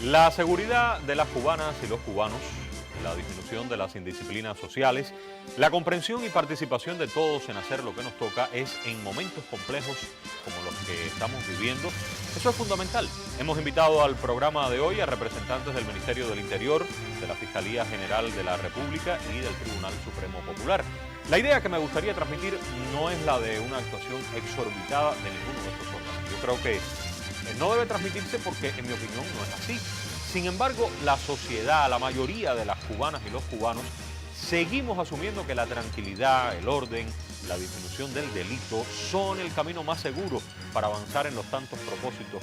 La seguridad de las cubanas y los cubanos, la disminución de las indisciplinas sociales, la comprensión y participación de todos en hacer lo que nos toca es en momentos complejos como los que estamos viviendo. Eso es fundamental. Hemos invitado al programa de hoy a representantes del Ministerio del Interior, de la Fiscalía General de la República y del Tribunal Supremo Popular. La idea que me gustaría transmitir no es la de una actuación exorbitada de ninguno de estos órganos. Yo creo que no debe transmitirse porque, en mi opinión, no es así. Sin embargo, la sociedad, la mayoría de las cubanas y los cubanos, seguimos asumiendo que la tranquilidad, el orden, la disminución del delito son el camino más seguro para avanzar en los tantos propósitos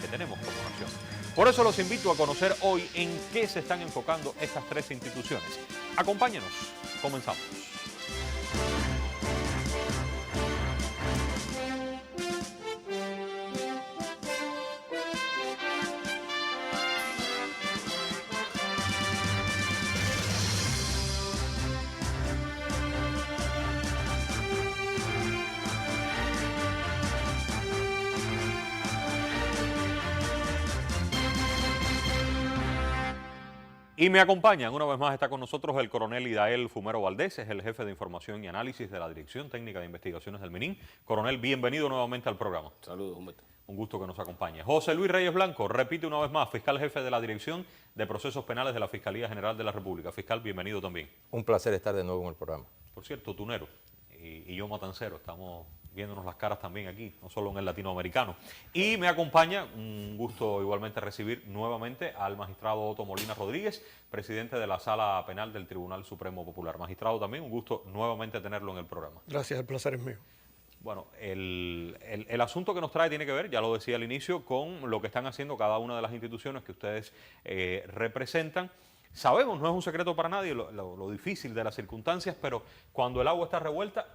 que tenemos como nación. Por eso los invito a conocer hoy en qué se están enfocando estas tres instituciones. Acompáñenos, comenzamos. Y me acompañan, una vez más está con nosotros el coronel Idael Fumero Valdés, es el jefe de información y análisis de la Dirección Técnica de Investigaciones del MININ. Coronel, bienvenido nuevamente al programa. Saludos, Humberto. Un gusto que nos acompañe. José Luis Reyes Blanco, repite una vez más, fiscal jefe de la Dirección de Procesos Penales de la Fiscalía General de la República. Fiscal, bienvenido también. Un placer estar de nuevo en el programa. Por cierto, tunero y yo matancero, estamos viéndonos las caras también aquí, no solo en el latinoamericano. Y me acompaña, un gusto igualmente recibir nuevamente al magistrado Otto Molina Rodríguez, presidente de la Sala Penal del Tribunal Supremo Popular. Magistrado, también un gusto nuevamente tenerlo en el programa. Gracias, el placer es mío. Bueno, el asunto que nos trae tiene que ver, ya lo decía al inicio, con lo que están haciendo cada una de las instituciones que ustedes representan. Sabemos, no es un secreto para nadie, lo difícil de las circunstancias, pero cuando el agua está revuelta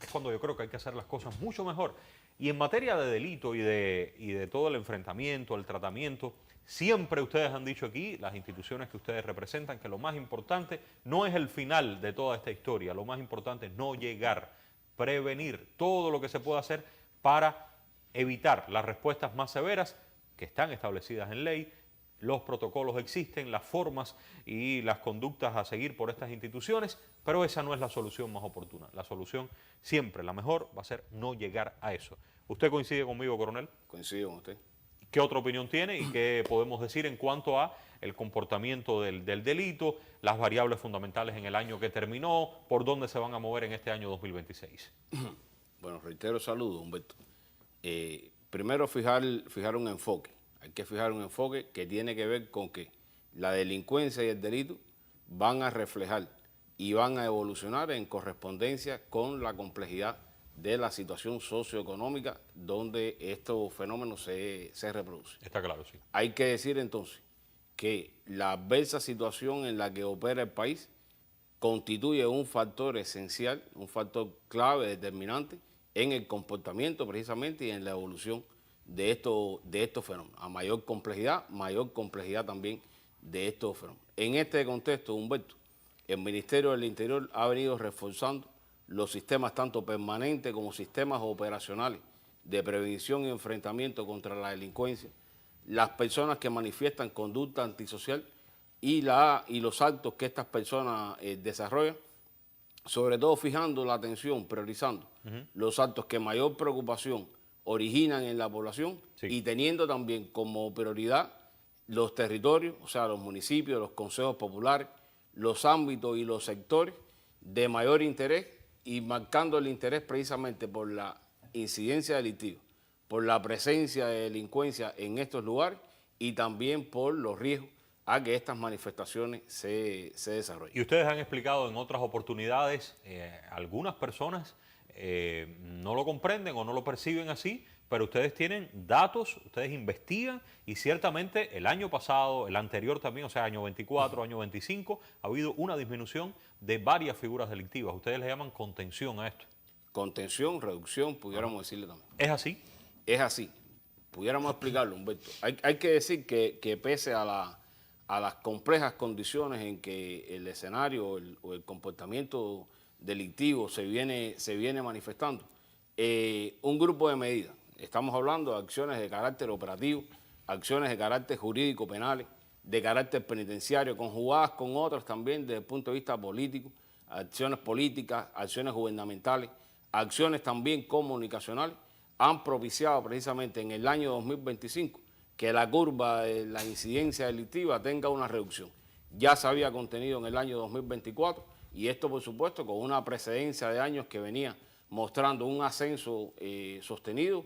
es cuando yo creo que hay que hacer las cosas mucho mejor. Y en materia de delito y de todo el enfrentamiento, el tratamiento, siempre ustedes han dicho aquí, las instituciones que ustedes representan, que lo más importante no es el final de toda esta historia, lo más importante es no llegar, prevenir todo lo que se pueda hacer para evitar las respuestas más severas que están establecidas en ley. Los protocolos existen, las formas y las conductas a seguir por estas instituciones, pero esa no es la solución más oportuna. La solución siempre, la mejor, va a ser no llegar a eso. ¿Usted coincide conmigo, coronel? Coincido con usted. ¿Qué otra opinión tiene y qué podemos decir en cuanto a el comportamiento del delito, las variables fundamentales en el año que terminó, por dónde se van a mover en este año 2026? Bueno, reitero saludos, Humberto. Primero fijar un enfoque. Hay que fijar un enfoque que tiene que ver con que la delincuencia y el delito van a reflejar y van a evolucionar en correspondencia con la complejidad de la situación socioeconómica donde estos fenómenos se reproducen. Está claro, sí. Hay que decir entonces que la adversa situación en la que opera el país constituye un factor esencial, un factor clave, determinante en el comportamiento precisamente y en la evolución de estos fenómenos. A mayor complejidad también de estos fenómenos. En este contexto, Humberto, el Ministerio del Interior ha venido reforzando los sistemas tanto permanentes como sistemas operacionales de prevención y enfrentamiento contra la delincuencia, las personas que manifiestan conducta antisocial y los actos que estas personas desarrollan, sobre todo fijando la atención, priorizando los actos que mayor preocupación originan en la población, sí, y teniendo también como prioridad los territorios, o sea, los municipios, los consejos populares, los ámbitos y los sectores de mayor interés y marcando el interés precisamente por la incidencia delictiva, por la presencia de delincuencia en estos lugares y también por los riesgos a que estas manifestaciones se desarrollen. Y ustedes han explicado en otras oportunidades, algunas personas no lo comprenden o no lo perciben así, pero ustedes tienen datos, ustedes investigan y ciertamente el año pasado, el anterior también, o sea, año 24, año 25, ha habido una disminución de varias figuras delictivas. Ustedes le llaman contención a esto. Contención, reducción, pudiéramos decirle también. ¿Es así? Es así. Pudiéramos explicarlo, Humberto. Hay que decir que pese a las complejas condiciones en que el escenario o el comportamiento delictivo se viene manifestando, un grupo de medidas, estamos hablando de acciones de carácter operativo, acciones de carácter jurídico penales, de carácter penitenciario, conjugadas con otras también desde el punto de vista político, acciones políticas, acciones gubernamentales, acciones también comunicacionales, han propiciado precisamente en el año 2025 que la curva de la incidencia delictiva tenga una reducción. Ya se había contenido en el año 2024 y esto, por supuesto, con una precedencia de años que venía mostrando un ascenso sostenido,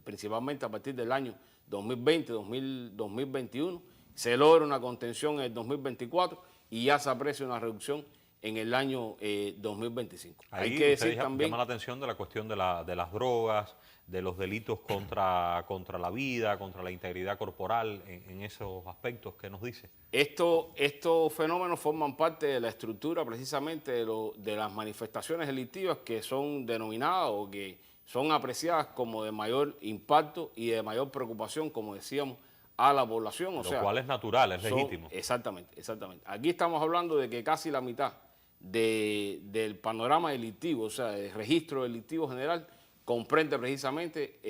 principalmente a partir del año 2020, 2021. Se logra una contención en el 2024 y ya se aprecia una reducción en el año 2025. Ahí hay que decir también, llama la atención de la cuestión de las drogas, de los delitos contra la vida, contra la integridad corporal, en esos aspectos que nos dice. Estos fenómenos forman parte de la estructura precisamente de las manifestaciones delictivas que son denominadas o que son apreciadas como de mayor impacto y de mayor preocupación, como decíamos, a la población. Lo cual es natural, es legítimo. Exactamente, exactamente. Aquí estamos hablando de que casi la mitad del panorama delictivo, o sea, del registro delictivo general, comprende precisamente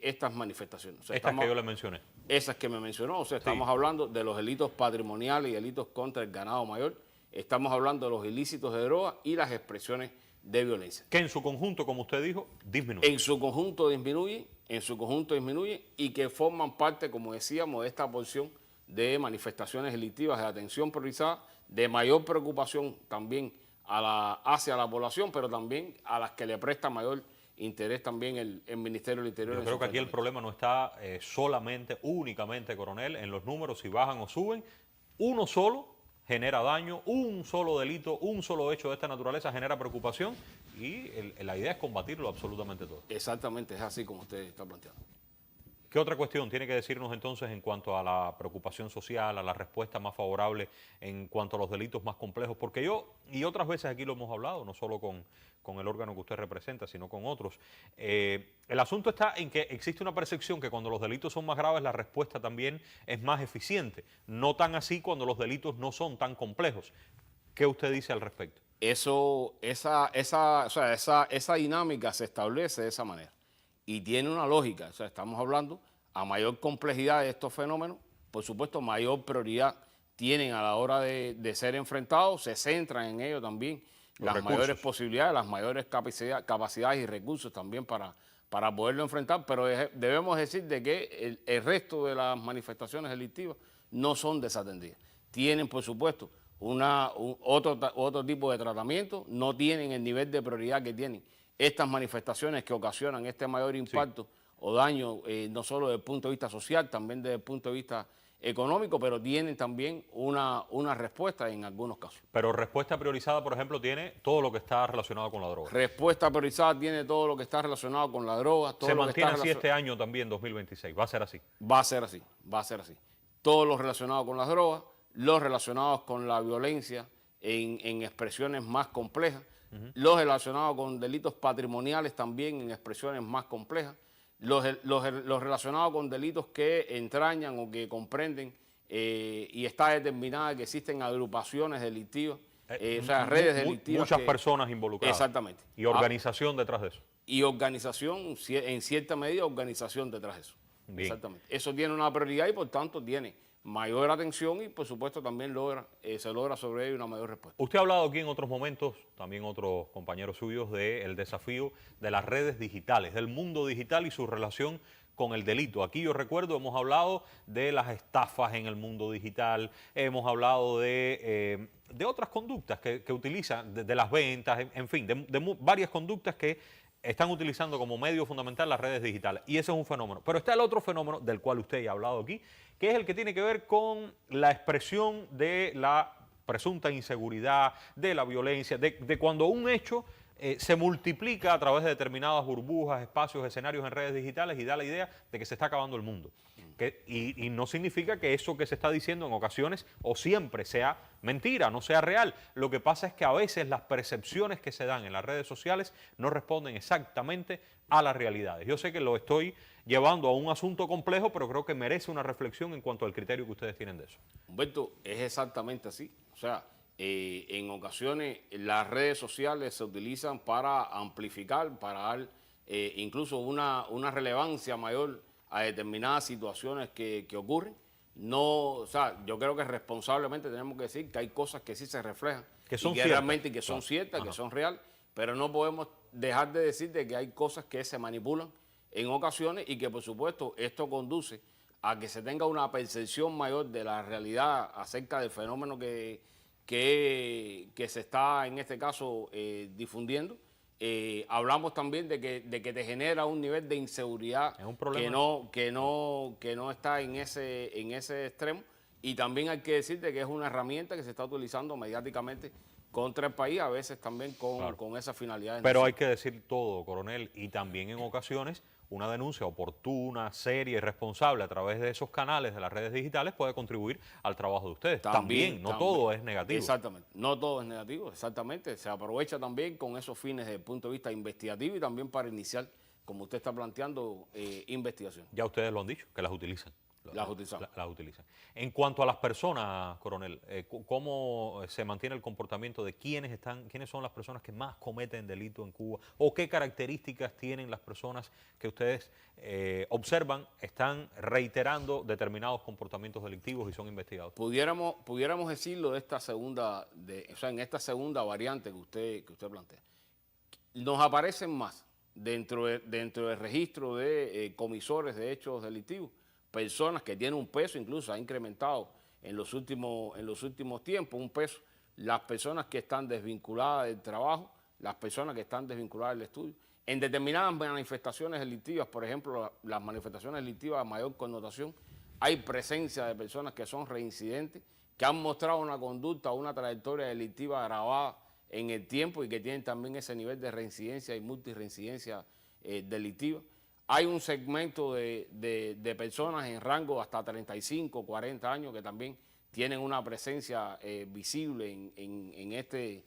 estas manifestaciones. O sea, estas que yo le mencioné. Esas que me mencionó, o sea, estamos hablando de los delitos patrimoniales y delitos contra el ganado mayor, estamos hablando de los ilícitos de droga y las expresiones de violencia. Que en su conjunto, como usted dijo, disminuye. En su conjunto disminuye y que forman parte, como decíamos, de esta porción de manifestaciones delictivas de atención priorizada, de mayor preocupación también hacia la población, pero también a las que le presta mayor interés también el Ministerio del Interior. Yo creo que aquí el problema no está únicamente, coronel, en los números, si bajan o suben. Uno solo genera daño, un solo delito, un solo hecho de esta naturaleza genera preocupación y la idea es combatirlo absolutamente todo. Exactamente, es así como usted está planteando. ¿Qué otra cuestión tiene que decirnos entonces en cuanto a la preocupación social, a la respuesta más favorable en cuanto a los delitos más complejos? Porque yo, y otras veces aquí lo hemos hablado, no solo con el órgano que usted representa, sino con otros, el asunto está en que existe una percepción que cuando los delitos son más graves la respuesta también es más eficiente, no tan así cuando los delitos no son tan complejos. ¿Qué usted dice al respecto? Esa dinámica se establece de esa manera. Y tiene una lógica, o sea, estamos hablando a mayor complejidad de estos fenómenos, por supuesto mayor prioridad tienen a la hora de ser enfrentados, se centran en ello también las mayores posibilidades, las mayores capacidades y recursos también para poderlo enfrentar, pero debemos decir de que el resto de las manifestaciones delictivas no son desatendidas. Tienen, por supuesto, otro tipo de tratamiento, no tienen el nivel de prioridad que tienen estas manifestaciones que ocasionan este mayor impacto o daño, no solo desde el punto de vista social, también desde el punto de vista económico, pero tienen también una respuesta en algunos casos. Pero respuesta priorizada, por ejemplo, tiene todo lo que está relacionado con la droga. Respuesta priorizada tiene todo lo que está relacionado con la droga. Se mantiene así este año también, 2026, ¿va a ser así? Va a ser así, va a ser así. Todo lo relacionado con las drogas, los relacionados con la violencia en expresiones más complejas, los relacionados con delitos patrimoniales también en expresiones más complejas, los relacionados con delitos que entrañan o que comprenden y está determinada que existen agrupaciones delictivas, o sea, redes delictivas. Muchas personas involucradas. Exactamente. Y organización detrás de eso. Y organización, en cierta medida, organización detrás de eso. Bien. Exactamente. Eso tiene una prioridad y por tanto tiene mayor atención y por supuesto también se logra sobre ello una mayor respuesta. Usted ha hablado aquí en otros momentos, también otros compañeros suyos, del desafío de las redes digitales, del mundo digital y su relación con el delito. Aquí yo recuerdo, hemos hablado de las estafas en el mundo digital, hemos hablado de otras conductas que utilizan, de las ventas, en fin, de varias conductas que están utilizando como medio fundamental las redes digitales. Y ese es un fenómeno. Pero está el otro fenómeno del cual usted ya ha hablado aquí, que es el que tiene que ver con la expresión de la presunta inseguridad, de la violencia, de cuando un hecho se multiplica a través de determinadas burbujas, espacios, escenarios en redes digitales y da la idea de que se está acabando el mundo. Y no significa que eso que se está diciendo en ocasiones o siempre sea mentira, no sea real. Lo que pasa es que a veces las percepciones que se dan en las redes sociales no responden exactamente a las realidades. Yo sé que lo estoy llevando a un asunto complejo, pero creo que merece una reflexión en cuanto al criterio que ustedes tienen de eso. Humberto, es exactamente así. O sea, en ocasiones las redes sociales se utilizan para amplificar, para dar incluso una relevancia mayor a determinadas situaciones que ocurren. No, o sea, yo creo que responsablemente tenemos que decir que hay cosas que sí se reflejan, que son y que ciertas, realmente que son ciertas, que son reales, pero no podemos dejar de decir de que hay cosas que se manipulan en ocasiones y que por supuesto esto conduce a que se tenga una percepción mayor de la realidad acerca del fenómeno que se está en este caso difundiendo. Hablamos también de que te genera un nivel de inseguridad es un problema. que no está en ese extremo, y también hay que decirte que es una herramienta que se está utilizando mediáticamente contra el país, a veces también con esa finalidad. Pero hay que decir todo, coronel, y también en ocasiones una denuncia oportuna, seria y responsable a través de esos canales de las redes digitales puede contribuir al trabajo de ustedes. También, no todo es negativo. Exactamente, no todo es negativo, exactamente. Se aprovecha también con esos fines desde el punto de vista investigativo y también para iniciar, como usted está planteando, investigación. Ya ustedes lo han dicho, que las utilizan. Las utilizamos. Las utilizan. En cuanto a las personas, coronel, ¿cómo se mantiene el comportamiento de quiénes son las personas que más cometen delito en Cuba? ¿O qué características tienen las personas que ustedes observan están reiterando determinados comportamientos delictivos y son investigados? Pudiéramos decirlo de esta segunda, en esta segunda variante que usted plantea. Nos aparecen más dentro del registro de comisores de hechos delictivos, personas que tienen un peso, incluso ha incrementado en los últimos tiempos un peso, las personas que están desvinculadas del trabajo, las personas que están desvinculadas del estudio. En determinadas manifestaciones delictivas, por ejemplo, las manifestaciones delictivas de mayor connotación, hay presencia de personas que son reincidentes, que han mostrado una conducta o una trayectoria delictiva agravada en el tiempo y que tienen también ese nivel de reincidencia y multirreincidencia delictiva. Hay un segmento de personas en rango hasta 35, 40 años que también tienen una presencia visible en este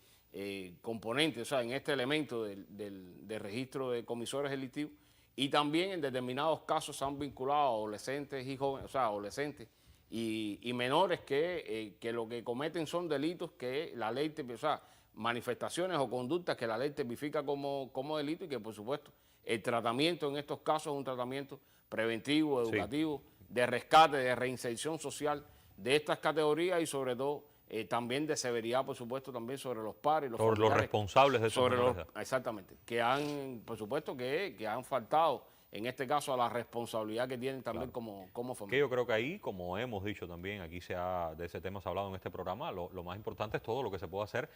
componente, o sea, en este elemento del registro de comisores delictivos, y también en determinados casos se han vinculado a adolescentes y jóvenes, o sea, adolescentes y menores que lo que cometen son delitos que la ley, o sea, manifestaciones o conductas que la ley tipifica como delito, y que por supuesto el tratamiento en estos casos es un tratamiento preventivo, educativo, de rescate, de reinserción social de estas categorías, y sobre todo también de severidad, por supuesto, también sobre los padres, sobre los responsables de esos menores. Exactamente, que han, por supuesto, que han faltado en este caso a la responsabilidad que tienen también como familia. Que yo creo que ahí, como hemos dicho también, aquí de ese tema se ha hablado en este programa, lo más importante es todo lo que se puede hacer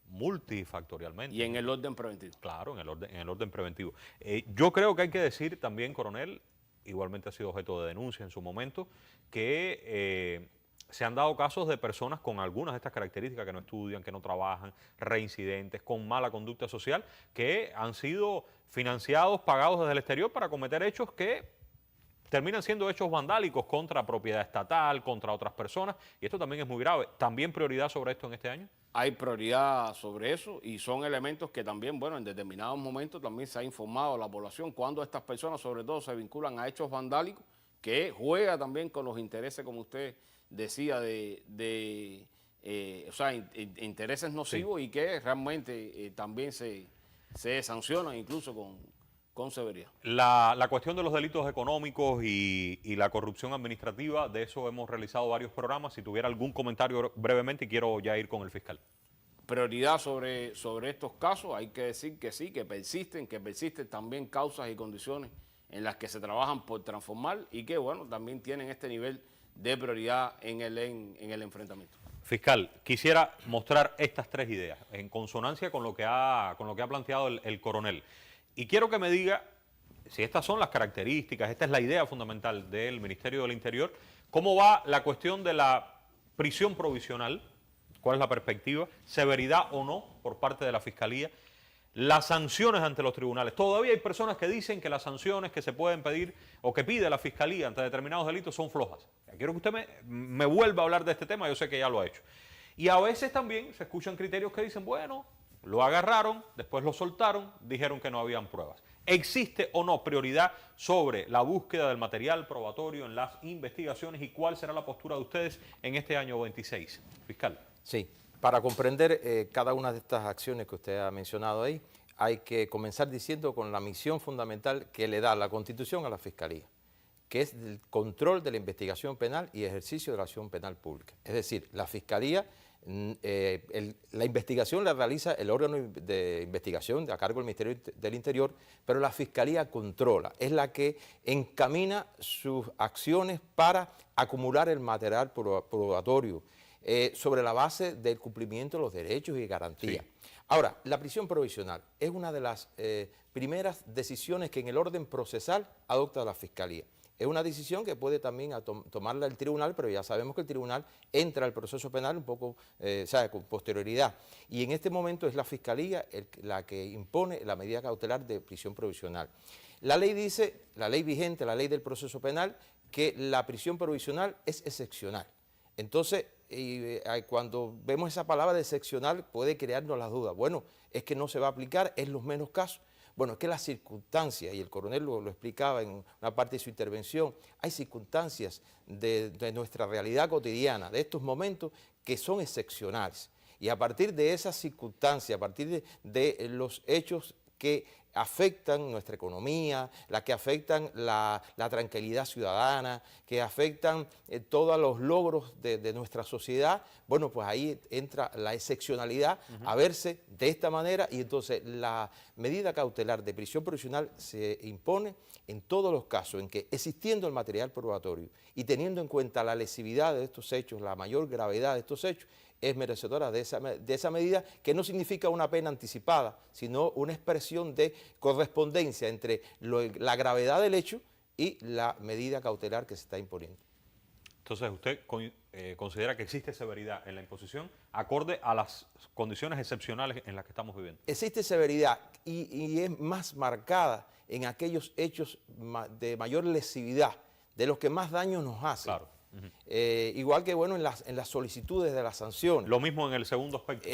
multifactorialmente. Y en el orden preventivo. Claro, en el orden preventivo. Yo creo que hay que decir también, coronel, igualmente ha sido objeto de denuncia en su momento, que se han dado casos de personas con algunas de estas características, que no estudian, que no trabajan, reincidentes, con mala conducta social, que han sido financiados, pagados desde el exterior para cometer hechos que terminan siendo hechos vandálicos contra propiedad estatal, contra otras personas, y esto también es muy grave. ¿También prioridad sobre esto en este año? Hay prioridad sobre eso, y son elementos que también, bueno, en determinados momentos también se ha informado a la población cuando estas personas sobre todo se vinculan a hechos vandálicos, que juega también con los intereses, como usted decía, o sea, intereses nocivos, sí, y que realmente también se sancionan incluso con severidad. La cuestión de los delitos económicos y la corrupción administrativa, de eso hemos realizado varios programas. Si tuviera algún comentario brevemente, y quiero ya ir con el fiscal. Prioridad sobre estos casos, hay que decir que sí, que persisten también causas y condiciones en las que se trabajan por transformar, y que, bueno, también tienen este nivel de prioridad en el enfrentamiento. Fiscal, quisiera mostrar estas tres ideas en consonancia con lo que ha planteado el coronel. Y quiero que me diga si estas son las características, esta es la idea fundamental del Ministerio del Interior, cómo va la cuestión de la prisión provisional, cuál es la perspectiva, severidad o no por parte de la Fiscalía, las sanciones ante los tribunales. Todavía hay personas que dicen que las sanciones que se pueden pedir o que pide la Fiscalía ante determinados delitos son flojas. Quiero que usted me vuelva a hablar de este tema, yo sé que ya lo ha hecho. Y a veces también se escuchan criterios que dicen, bueno, lo agarraron, después lo soltaron, dijeron que no habían pruebas. ¿Existe o no prioridad sobre la búsqueda del material probatorio en las investigaciones, y cuál será la postura de ustedes en este año 26? Fiscal. Sí, para comprender cada una de estas acciones que usted ha mencionado ahí, hay que comenzar diciendo con la misión fundamental que le da la Constitución a la Fiscalía, que es el control de la investigación penal y ejercicio de la acción penal pública. Es decir, la Fiscalía, la investigación la realiza el órgano de investigación a cargo del Ministerio del Interior, pero la Fiscalía controla, es la que encamina sus acciones para acumular el material probatorio sobre la base del cumplimiento de los derechos y garantías. Sí. Ahora, la prisión provisional es una de las primeras decisiones que en el orden procesal adopta la Fiscalía. Es una decisión que puede también tomarla el tribunal, pero ya sabemos que el tribunal entra al proceso penal un poco, con posterioridad. Y en este momento es la Fiscalía la que impone la medida cautelar de prisión provisional. La ley dice, la ley vigente, la ley del proceso penal, que la prisión provisional es excepcional. Entonces, cuando vemos esa palabra de excepcional puede crearnos las dudas. Bueno, es que no se va a aplicar en los menos casos. Bueno, es que las circunstancias, y el coronel lo explicaba en una parte de su intervención, hay circunstancias de nuestra realidad cotidiana, de estos momentos, que son excepcionales. Y a partir de esas circunstancias, a partir de los hechos que afectan nuestra economía, las que afectan la tranquilidad ciudadana, que afectan todos los logros de nuestra sociedad, bueno, pues ahí entra la excepcionalidad a verse de esta manera, y entonces la medida cautelar de prisión provisional se impone en todos los casos en que, existiendo el material probatorio y teniendo en cuenta la lesividad de estos hechos, la mayor gravedad de estos hechos, es merecedora de esa medida, que no significa una pena anticipada, sino una expresión de correspondencia entre la gravedad del hecho y la medida cautelar que se está imponiendo. Entonces, ¿usted considera que existe severidad en la imposición acorde a las condiciones excepcionales en las que estamos viviendo? Existe severidad y es más marcada en aquellos hechos de mayor lesividad, de los que más daño nos hacen. Claro. Igual que, bueno, en las solicitudes de las sanciones. Lo mismo en el segundo aspecto.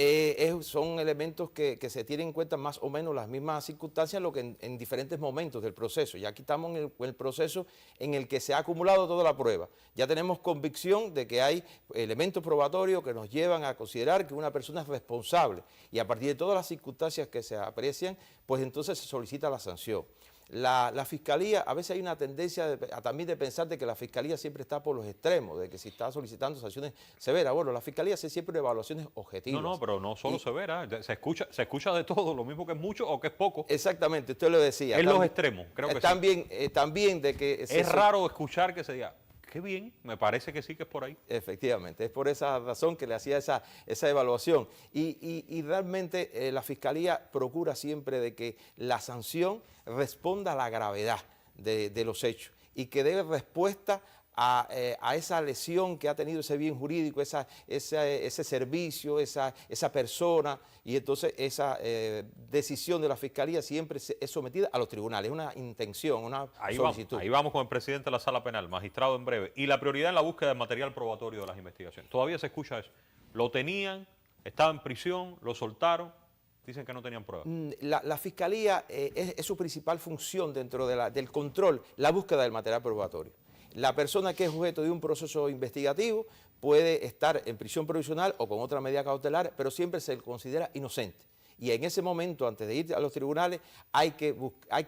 Son elementos que se tienen en cuenta más o menos las mismas circunstancias, lo que en diferentes momentos del proceso. Ya aquí estamos en el proceso en el que se ha acumulado toda la prueba. Ya tenemos convicción de que hay elementos probatorios que nos llevan a considerar que una persona es responsable. Y a partir de todas las circunstancias que se aprecian, pues entonces se solicita la sanción. La Fiscalía, a veces hay una tendencia también de pensar de que la Fiscalía siempre está por los extremos, de que si está solicitando sanciones severas. Bueno, la Fiscalía hace siempre evaluaciones objetivas. No, pero no solo severas, se escucha de todo, lo mismo que es mucho o que es poco. Exactamente, usted lo decía. En los extremos, creo que sí. También de que... Es raro escuchar que se diga, qué bien, me parece que sí que es por ahí. Efectivamente, es por esa razón que le hacía esa evaluación. Y realmente la Fiscalía procura siempre de que la sanción responda a la gravedad de los hechos y que dé respuesta a esa lesión que ha tenido ese bien jurídico, ese servicio, esa persona, y entonces esa decisión de la Fiscalía siempre es sometida a los tribunales, una intención, una solicitud. Ahí vamos con el presidente de la Sala Penal, magistrado en breve. Y la prioridad en la búsqueda del material probatorio de las investigaciones. Todavía se escucha eso. Lo tenían, estaba en prisión, lo soltaron. Dicen que no tenían pruebas. La Fiscalía es su principal función dentro del control, la búsqueda del material probatorio. La persona que es objeto de un proceso investigativo puede estar en prisión provisional o con otra medida cautelar, pero siempre se le considera inocente. Y en ese momento, antes de ir a los tribunales, hay que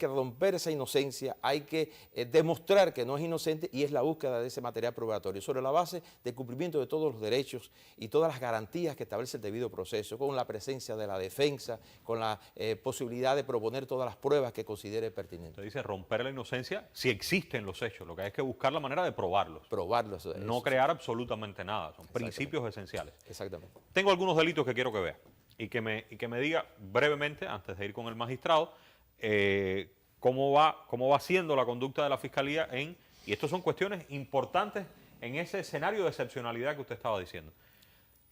romper esa inocencia, hay que demostrar que no es inocente, y es la búsqueda de ese material probatorio, sobre la base del cumplimiento de todos los derechos y todas las garantías que establece el debido proceso, con la presencia de la defensa, con la posibilidad de proponer todas las pruebas que considere pertinentes. Usted dice romper la inocencia si existen los hechos, lo que hay es que buscar la manera de probarlos. Probarlos. No crear absolutamente nada, son principios esenciales. Exactamente. Tengo algunos delitos que quiero que vea. Y que me diga brevemente, antes de ir con el magistrado, cómo va siendo la conducta de la Fiscalía y estas son cuestiones importantes en ese escenario de excepcionalidad que usted estaba diciendo.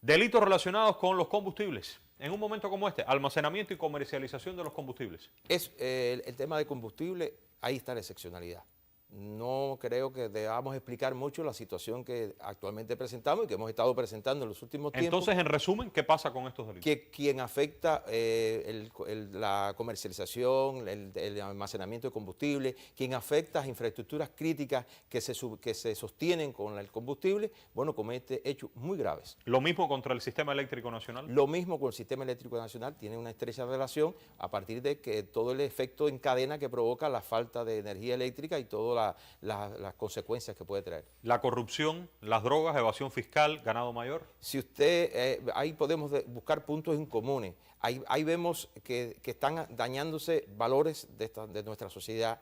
Delitos relacionados con los combustibles. En un momento como este, almacenamiento y comercialización de los combustibles. El tema de combustible, ahí está la excepcionalidad. No creo que debamos explicar mucho la situación que actualmente presentamos y que hemos estado presentando en los últimos tiempos. Entonces, en resumen, ¿qué pasa con estos delitos? Que quien afecta la comercialización, el almacenamiento de combustible, quien afecta a infraestructuras críticas que se sostienen con el combustible, bueno, comete hechos muy graves. ¿Lo mismo contra el Sistema Eléctrico Nacional? Lo mismo con el Sistema Eléctrico Nacional, tiene una estrecha relación a partir de que todo el efecto en cadena que provoca la falta de energía eléctrica y toda todas las consecuencias que puede traer. La corrupción, las drogas, evasión fiscal, ganado mayor. Si usted, ahí podemos buscar puntos en comunes. Ahí vemos que están dañándose valores de nuestra sociedad,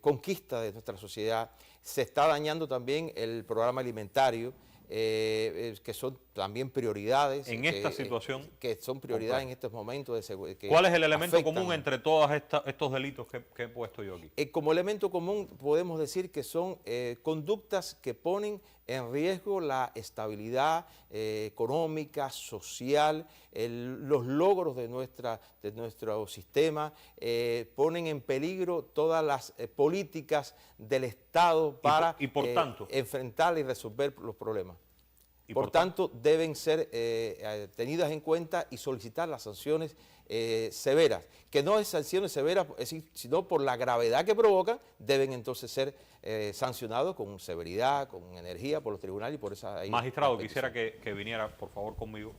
conquista de nuestra sociedad. Se está dañando también el programa alimentario, que son también prioridades. En esta situación. Que son prioridades en estos momentos. ¿Cuál es el elemento afectan común entre todos estos delitos que he puesto yo aquí? Como elemento común podemos decir que son conductas que ponen en riesgo la estabilidad económica, social, los logros de nuestro sistema, ponen en peligro todas las políticas del Estado para y por tanto, enfrentar y resolver los problemas. Por tanto, deben ser tenidas en cuenta y solicitar las sanciones severas, que no es sanciones severas, sino por la gravedad que provocan, deben entonces ser sancionados con severidad, con energía por los tribunales y por esa... Magistrado, quisiera que viniera por favor conmigo,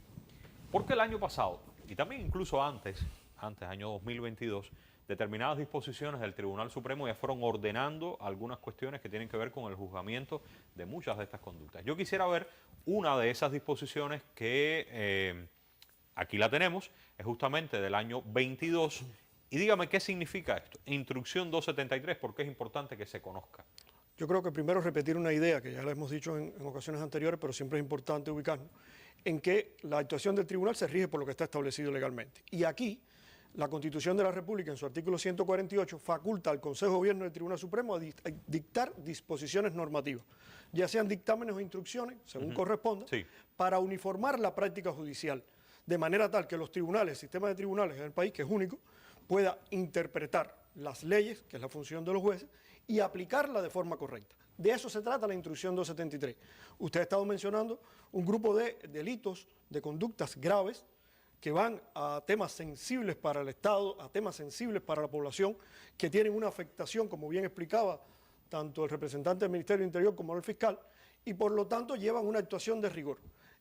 porque el año pasado, y también incluso antes, año 2022, determinadas disposiciones del Tribunal Supremo ya fueron ordenando algunas cuestiones que tienen que ver con el juzgamiento de muchas de estas conductas. Yo quisiera ver una de esas disposiciones que aquí la tenemos, es justamente del año 22, y dígame qué significa esto, Instrucción 273, porque es importante que se conozca. Yo creo que primero repetir una idea que ya la hemos dicho en ocasiones anteriores, pero siempre es importante ubicarnos, en que la actuación del tribunal se rige por lo que está establecido legalmente. Y aquí, la Constitución de la República, en su artículo 148, faculta al Consejo de Gobierno del Tribunal Supremo a dictar disposiciones normativas, ya sean dictámenes o instrucciones, según corresponda, sí, para uniformar la práctica judicial, de manera tal que los tribunales, el sistema de tribunales en el país, que es único, pueda interpretar las leyes, que es la función de los jueces, y aplicarla de forma correcta. De eso se trata la Instrucción 273. Usted ha estado mencionando un grupo de delitos, de conductas graves, que van a temas sensibles para el Estado, a temas sensibles para la población, que tienen una afectación, como bien explicaba tanto el representante del Ministerio del Interior como el fiscal, y por lo tanto llevan una actuación de rigor.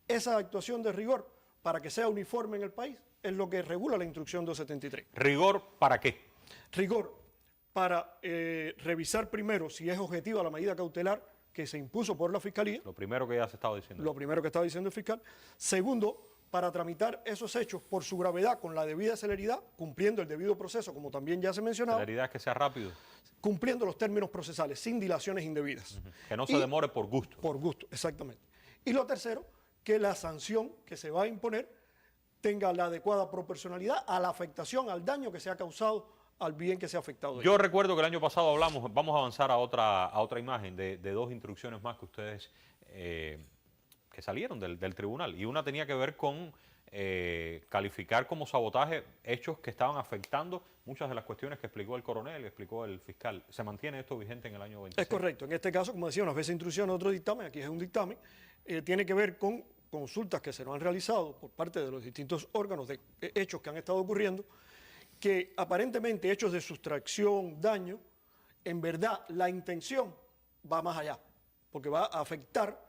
Esa actuación de rigor, para que sea uniforme en el país, es lo que regula la Instrucción 273. ¿Rigor para qué? Rigor para revisar primero si es objetiva la medida cautelar que se impuso por la Fiscalía. Lo primero que ya se estaba diciendo. Lo primero que estaba diciendo el fiscal. Segundo, para tramitar esos hechos por su gravedad con la debida celeridad, cumpliendo el debido proceso, como también ya se mencionaba. Celeridad, que sea rápido. Cumpliendo los términos procesales, sin dilaciones indebidas. Que no se demore por gusto. Por gusto, exactamente. Y lo tercero, que la sanción que se va a imponer tenga la adecuada proporcionalidad a la afectación, al daño que se ha causado, al bien que se ha afectado. Yo recuerdo que el año pasado hablamos, vamos a avanzar a otra imagen de dos instrucciones más que ustedes... que salieron del tribunal, y una tenía que ver con calificar como sabotaje hechos que estaban afectando muchas de las cuestiones que explicó el coronel y explicó el fiscal. ¿Se mantiene esto vigente en el año 26? Es correcto. En este caso, como decía, unas veces instrucción, otro dictamen, aquí es un dictamen, tiene que ver con consultas que se nos han realizado por parte de los distintos órganos de hechos que han estado ocurriendo, que aparentemente hechos de sustracción, daño, en verdad la intención va más allá, porque va a afectar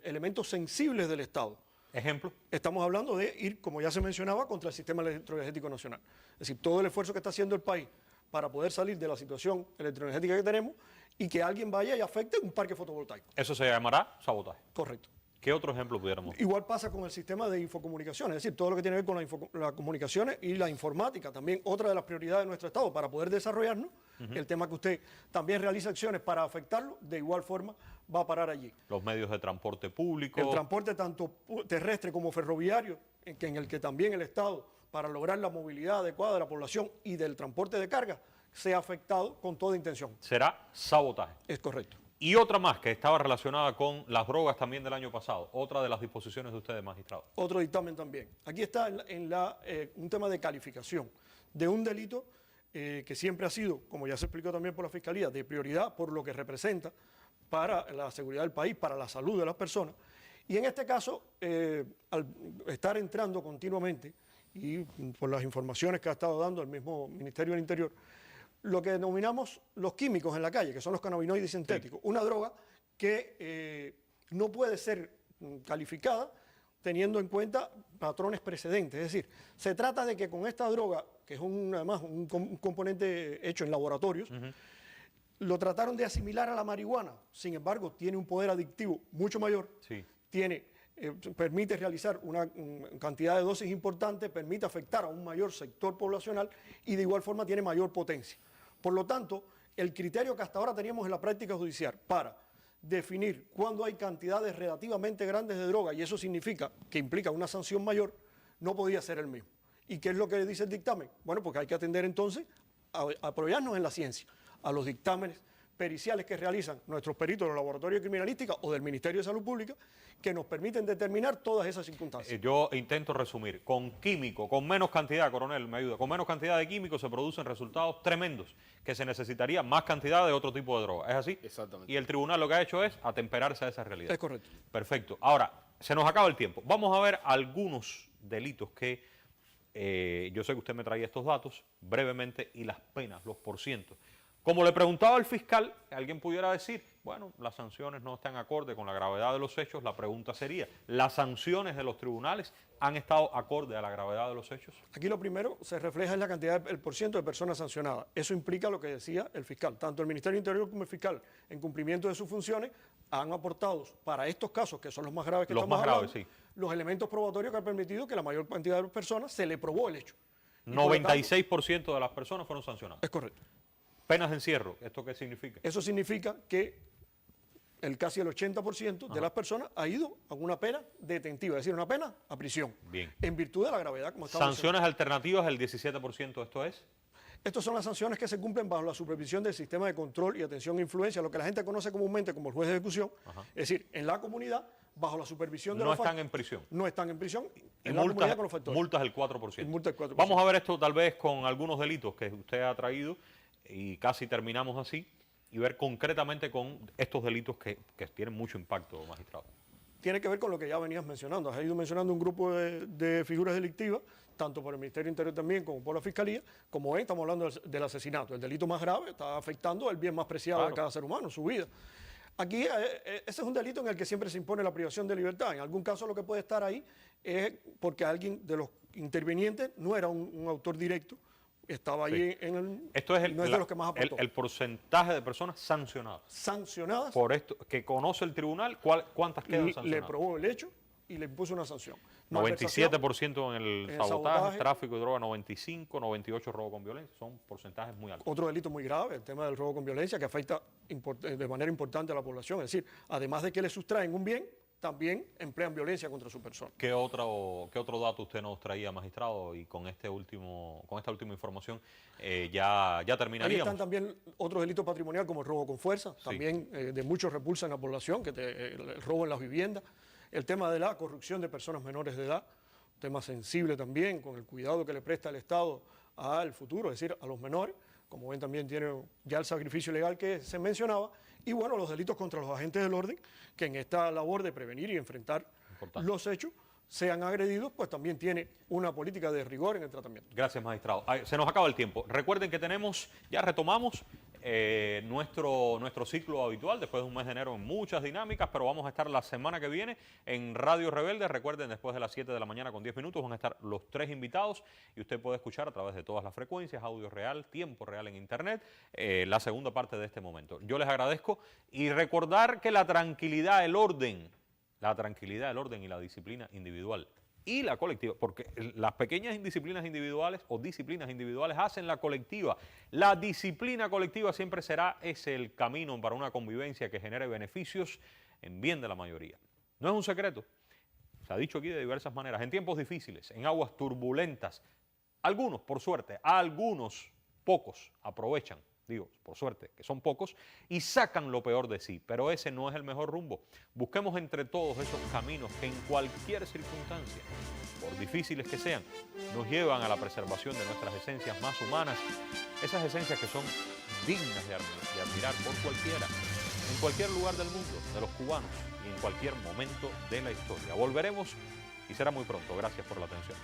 elementos sensibles del Estado. ¿Ejemplo? Estamos hablando de ir, como ya se mencionaba, contra el sistema electroenergético nacional. Es decir, todo el esfuerzo que está haciendo el país para poder salir de la situación electroenergética que tenemos y que alguien vaya y afecte un parque fotovoltaico. Eso se llamará sabotaje. Correcto. ¿Qué otro ejemplo pudiéramos? Igual pasa con el sistema de infocomunicaciones, es decir, todo lo que tiene que ver con las comunicaciones y la informática, también otra de las prioridades de nuestro Estado para poder desarrollarnos. El tema que usted también realiza acciones para afectarlo, de igual forma va a parar allí. Los medios de transporte público. El transporte tanto terrestre como ferroviario, en el que también el Estado, para lograr la movilidad adecuada de la población y del transporte de carga, sea afectado con toda intención. Será sabotaje. Es correcto. Y otra más que estaba relacionada con las drogas también del año pasado, otra de las disposiciones de ustedes, magistrado. Otro dictamen también. Aquí está un tema de calificación de un delito que siempre ha sido, como ya se explicó también por la Fiscalía, de prioridad por lo que representa para la seguridad del país, para la salud de las personas. Y en este caso, al estar entrando continuamente, y por las informaciones que ha estado dando el mismo Ministerio del Interior, lo que denominamos los químicos en la calle, que son los cannabinoides sintéticos, una droga que no puede ser calificada teniendo en cuenta patrones precedentes. Es decir, se trata de que con esta droga, que es además un componente hecho en laboratorios, lo trataron de asimilar a la marihuana, sin embargo, tiene un poder adictivo mucho mayor, Sí. permite realizar una cantidad de dosis importante, permite afectar a un mayor sector poblacional y de igual forma tiene mayor potencia. Por lo tanto, el criterio que hasta ahora teníamos en la práctica judicial para definir cuándo hay cantidades relativamente grandes de droga, y eso significa que implica una sanción mayor, no podía ser el mismo. ¿Y qué es lo que dice el dictamen? Bueno, porque hay que atender entonces a apoyarnos en la ciencia, a los dictámenes periciales que realizan nuestros peritos de los laboratorios de criminalística o del Ministerio de Salud Pública, que nos permiten determinar todas esas circunstancias. Yo intento resumir. Con químico, con menos cantidad, coronel, me ayuda, con menos cantidad de químicos se producen resultados tremendos, que se necesitaría más cantidad de otro tipo de droga. ¿Es así? Exactamente. Y el tribunal lo que ha hecho es atemperarse a esa realidad. Es correcto. Perfecto. Ahora, se nos acaba el tiempo. Vamos a ver algunos delitos que yo sé que usted me traía estos datos brevemente y las penas, los porcientos. Como le preguntaba al fiscal, alguien pudiera decir, bueno, las sanciones no están acorde con la gravedad de los hechos. La pregunta sería, ¿las sanciones de los tribunales han estado acorde a la gravedad de los hechos? Aquí lo primero se refleja en la cantidad, el porciento de personas sancionadas. Eso implica lo que decía el fiscal. Tanto el Ministerio del Interior como el fiscal, en cumplimiento de sus funciones, han aportado para estos casos, que son los más graves que estamos hablando, sí. los elementos probatorios que han permitido que la mayor cantidad de personas se le probó el hecho. Y por lo 96% de las personas fueron sancionadas. Es correcto. Penas de encierro, ¿esto qué significa? Eso significa que casi el 80% de las personas ha ido a una pena detentiva, es decir, una pena a prisión. Bien. En virtud de la gravedad, como estamos Sanciones alternativas, el 17%, ¿esto es? Estas son las sanciones que se cumplen bajo la supervisión del sistema de control y atención e influencia, lo que la gente conoce comúnmente como el juez de ejecución, es decir, en la comunidad, bajo la supervisión de No los están en prisión. No están en prisión, Y en la comunidad con los factores. multas del 4%. Y multas del 4%. Vamos a ver esto tal vez con algunos delitos que usted ha traído y casi terminamos así y ver concretamente con estos delitos que tienen mucho impacto, magistrado. Tiene que ver con lo que ya venías mencionando. Has ido mencionando un grupo de figuras delictivas, tanto por el Ministerio del Interior también como por la Fiscalía. Como ven, estamos hablando del asesinato. El delito más grave está afectando el bien más preciado de cada ser humano, su vida. Aquí ese es un delito en el que siempre se impone la privación de libertad. En algún caso lo que puede estar ahí es porque alguien de los intervinientes no era un autor directo, estaba allí en el... Esto es no es de los que más aportó. el porcentaje de personas sancionadas. Sancionadas. Por esto, que conoce el tribunal, ¿cuántas quedan sancionadas? Le probó el hecho y le impuso una sanción. 97% en el sabotaje, tráfico de droga, 95, 98 robo con violencia. Son porcentajes muy altos. Otro delito muy grave, el tema del robo con violencia, que afecta de manera importante a la población. Es decir, además de que le sustraen un bien, también emplean violencia contra su persona. ¿Qué otro dato usted nos traía, magistrado? Y con esta última información ya terminaríamos. Ahí están también otros delitos patrimoniales como el robo con fuerza, también de mucho repulsa en la población, el robo en las viviendas, el tema de la corrupción de personas menores de edad, un tema sensible también, con el cuidado que le presta el Estado al futuro, es decir, a los menores. Como ven, también tiene ya el sacrificio legal que se mencionaba, y bueno, los delitos contra los agentes del orden, que en esta labor de prevenir y enfrentar los hechos, sean agredidos, pues también tiene una política de rigor en el tratamiento. Gracias, magistrado. Se nos acaba el tiempo. Recuerden que ya retomamos nuestro ciclo habitual después de un mes de enero en muchas dinámicas, pero vamos a estar la semana que viene en Radio Rebelde. Recuerden, después de las 7 de la mañana con 10 minutos van a estar los 3 invitados y usted puede escuchar a través de todas las frecuencias, audio real, tiempo real en internet, la segunda parte de este momento. Yo les agradezco y recordar que la tranquilidad, el orden y la disciplina individual y la colectiva, porque las pequeñas indisciplinas individuales o disciplinas individuales hacen la colectiva. La disciplina colectiva siempre será el camino para una convivencia que genere beneficios en bien de la mayoría. No es un secreto, se ha dicho aquí de diversas maneras, en tiempos difíciles, en aguas turbulentas, algunos, por suerte, pocos aprovechan, digo, por suerte, que son pocos, y sacan lo peor de sí, pero ese no es el mejor rumbo. Busquemos entre todos esos caminos que en cualquier circunstancia, por difíciles que sean, nos llevan a la preservación de nuestras esencias más humanas, esas esencias que son dignas de admirar por cualquiera, en cualquier lugar del mundo, de los cubanos, y en cualquier momento de la historia. Volveremos y será muy pronto. Gracias por la atención.